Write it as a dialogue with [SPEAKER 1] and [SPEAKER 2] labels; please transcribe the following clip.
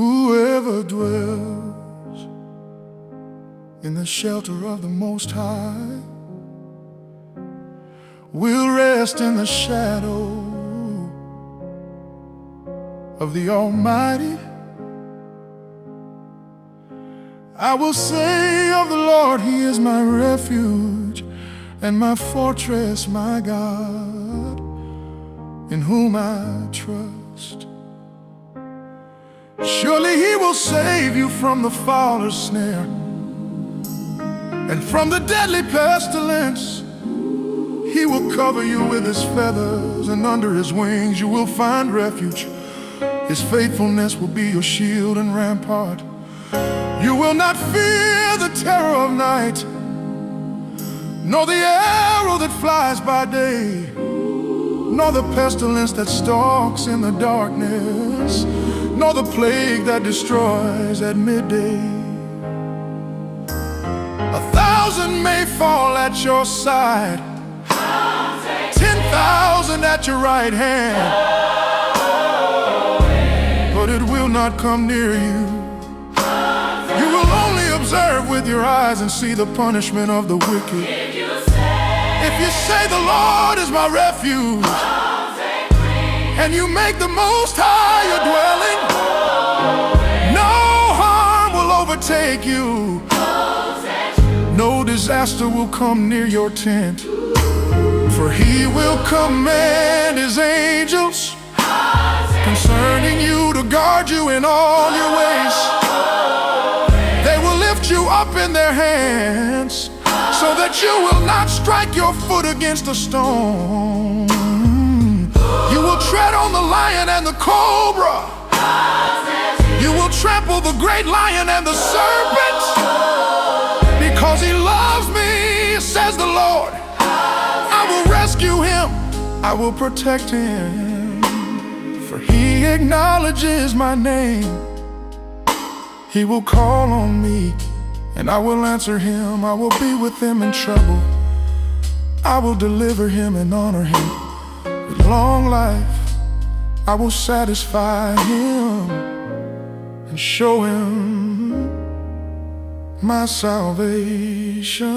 [SPEAKER 1] Whoever dwells in the shelter of the Most High will rest in the shadow of the Almighty. I will say of the Lord, He is my refuge and my fortress, my God, in whom I trust. Surely He will save you from the fowler's snare and from the deadly pestilence. He will cover you with His feathers, and under His wings you will find refuge. His faithfulness will be your shield and rampart. You will not fear the terror of night, nor the arrow that flies by day, nor the pestilence that stalks in the darkness, nor the plague that destroys at midday. 1,000 may fall at your side, 10,000 at your right hand, but it will not come near you. You will only observe with your eyes and see the punishment of the wicked. If you say the Lord is my refuge, and you make the Most High your dwelling, no harm will overtake you, no disaster will come near your tent. For He will command His angels concerning you to guard you in all your ways. They will lift you up in their hands, so that you will not strike your foot against a stone. You will tread on the lion and the cobra. You will trample the great lion and the serpent. Because He loves me, says the Lord, I will rescue Him, I will protect Him. For He acknowledges my name. He will call on me, and I will answer Him. I will be with Him in trouble. I will deliver Him and honor Him. With long life I will satisfy Him and show Him my salvation.